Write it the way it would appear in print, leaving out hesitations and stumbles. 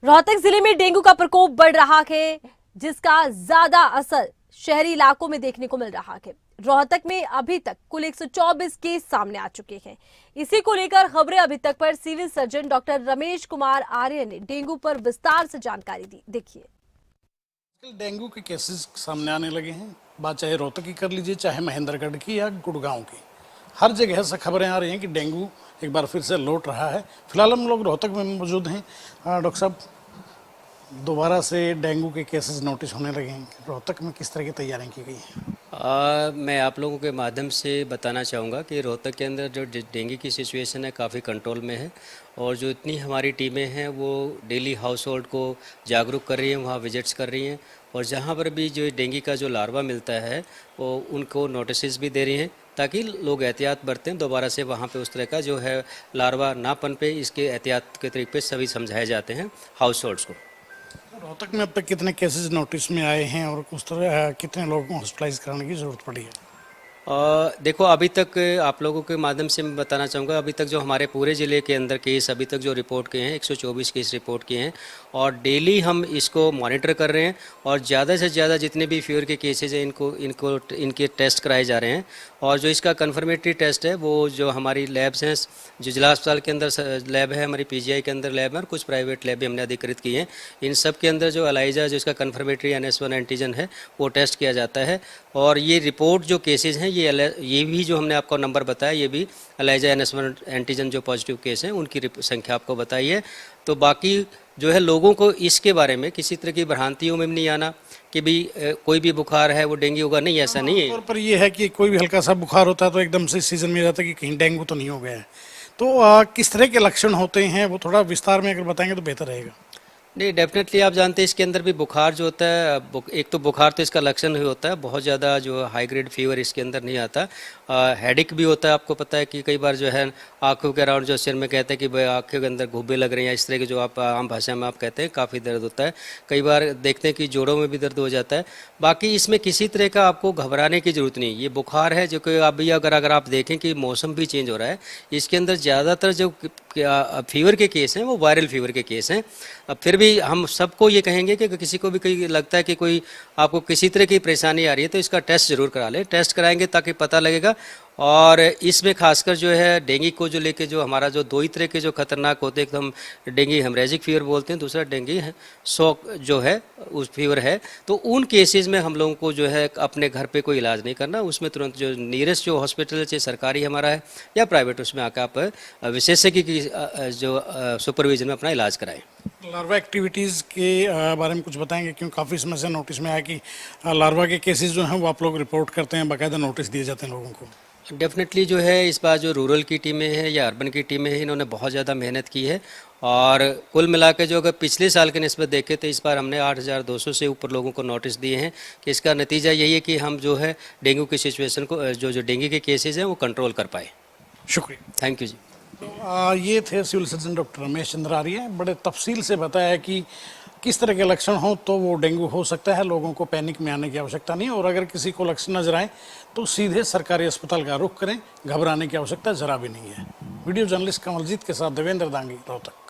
रोहतक जिले में डेंगू का प्रकोप बढ़ रहा है, जिसका ज्यादा असर शहरी इलाकों में देखने को मिल रहा है। रोहतक में अभी तक कुल 124 केस सामने आ चुके हैं। इसी को लेकर खबरें अभी तक पर civil surgeon doctor Ramesh Kumar Arya ने डेंगू पर विस्तार से जानकारी दी। देखिए, डेंगू के केसेस सामने आने लगे हैं। बात चाहे रोहतक की कर लीजिए, चाहे महेंद्रगढ़ की या गुड़गांव की, हर जगह से खबरें आ रही हैं कि डेंगू एक बार फिर से लौट रहा है। फिलहाल हम लोग रोहतक में मौजूद हैं। डॉक्टर साहब, दोबारा से डेंगू के केसेस नोटिस होने लगे हैं। रोहतक में किस तरह की तैयारियां की गई हैं? मैं आप लोगों के माध्यम से बताना चाहूँगा कि रोहतक के अंदर जो डेंगू की सिचुएशन है काफ़ी कंट्रोल में है, और जो इतनी हमारी टीमें हैं वो डेली हाउस होल्ड को जागरूक कर रही हैं, वहाँ विजिट्स कर रही हैं, और जहाँ पर भी जो डेंगू का जो लार्वा मिलता है वो उनको नोटिस भी दे रही हैं ताकि लोग एहतियात बरतें। दोबारा से वहाँ पे उस तरह का जो है लार्वा ना पनपे, इसके एहतियात के तरीके सभी समझाए जाते हैं हाउस होल्ड्स को। रोहतक में अब तक कितने केसेस नोटिस में आए हैं और उस तरह कितने लोगों को हॉस्पिटलाइज कराने की जरूरत पड़ी है? देखो, अभी तक आप लोगों के माध्यम से मैं बताना चाहूँगा, अभी तक जो हमारे पूरे ज़िले के अंदर केस अभी तक जो रिपोर्ट किए हैं 124 केस रिपोर्ट किए हैं, और डेली हम इसको मॉनिटर कर रहे हैं, और ज़्यादा से ज़्यादा जितने भी फीवर के केसेज हैं इनके टेस्ट कराए जा रहे हैं। और जो इसका कन्फर्मेटरी टेस्ट है वो जो हमारी लैब्स हैं, जो जिला अस्पताल के अंदर लैब है, हमारी पीजीआई के अंदर लैब है, और कुछ प्राइवेट लैब भी हमने अधिकृत की हैं। इन सब के अंदर जो एलाइजा, जो इसका कन्फर्मेटरी NS1 एंटीजन है, वो टेस्ट किया जाता है। और ये रिपोर्ट जो केसेज हैं ये भी जो हमने आपको नंबर बताया, ये भी एलाइजा NS1 एंटीजन जो पॉजिटिव केस हैं उनकी संख्या आपको बताई है। तो बाकी जो है लोगों को इसके बारे में किसी तरह की भ्रांतियों में नहीं आना कि भी कोई भी बुखार है वो डेंगू होगा, नहीं, ऐसा नहीं है। तौर पर यह है कि कोई भी हल्का सा बुखार होता है तो एकदम से सीजन में जाता है कि कहीं डेंगू तो नहीं हो गया है। तो किस तरह के लक्षण होते हैं वो थोड़ा विस्तार में अगर बताएंगे तो बेहतर रहेगा। नहीं, डेफिनेटली आप जानते हैं इसके अंदर भी बुखार जो होता है, एक तो बुखार तो इसका लक्षण ही होता है, बहुत ज़्यादा जो हाई ग्रेड फीवर इसके अंदर नहीं आता। हेडिक भी होता है, आपको पता है कि कई बार जो है आंखों के अराउंड जो सिर में कहते हैं कि भाई आंखों के अंदर घुब्बे लग रहे हैं, इस तरह के जो आप आम भाषा में आप कहते हैं काफ़ी दर्द होता है। कई बार देखते हैं कि जोड़ों में भी दर्द हो जाता है। बाकी इसमें किसी तरह का आपको घबराने की ज़रूरत नहीं। ये बुखार है जो कि अभी अगर आप देखें कि मौसम भी चेंज हो रहा है, इसके अंदर ज़्यादातर जो फीवर के केस हैं वो वायरल फीवर के केस हैं। अब फिर भी हम सबको ये कहेंगे कि किसी को भी कोई लगता है कि कोई आपको किसी तरह की परेशानी आ रही है तो इसका टेस्ट ज़रूर करा लें। टेस्ट कराएंगे ताकि पता लगेगा। और इसमें खासकर जो है डेंगू को जो लेके जो हमारा जो दो ही तरह के जो खतरनाक होते हैं, एक तो हम डेंगू हेमरेजिक फीवर बोलते हैं, दूसरा डेंगू है शॉक जो है उस फीवर है। तो उन केसेस में हम लोगों को जो है अपने घर पे कोई इलाज नहीं करना, उसमें तुरंत जो नियरेस्ट जो हॉस्पिटल चाहे सरकारी हमारा है या प्राइवेट, उसमें आकर आप विशेषज्ञ की जो सुपरविजन में अपना इलाज कराएं। लार्वा एक्टिविटीज़ के बारे में कुछ बताएंगे, क्यों काफ़ी समय से नोटिस में आया कि लार्वा के केसेस जो हैं वो आप लोग रिपोर्ट करते हैं, बाकायदा नोटिस दिए जाते हैं लोगों को। डेफिनेटली जो है इस बार जो रूरल की टीमें हैं या अर्बन की टीमें हैं, इन्होंने बहुत ज़्यादा मेहनत की है, और कुल मिला के जो अगर पिछले साल के निस्बत देखें तो इस बार हमने 8,200 से ऊपर लोगों को नोटिस दिए हैं। कि इसका नतीजा यही है कि हम जो है डेंगू की सिचुएशन को जो डेंगू के केसेज हैं वो कंट्रोल कर पाए। शुक्रिया, थैंक यू जी। तो ये थे civil surgeon doctor Ramesh Chandra आर्य। बड़े तफसील से बताया कि किस तरह के लक्षण हो तो वो डेंगू हो सकता है। लोगों को पैनिक में आने की आवश्यकता नहीं, और अगर किसी को लक्षण नजर आए तो सीधे सरकारी अस्पताल का रुख करें, घबराने की आवश्यकता जरा भी नहीं है। वीडियो जर्नलिस्ट कमलजीत के साथ देवेंद्र दांगी, रोहतक।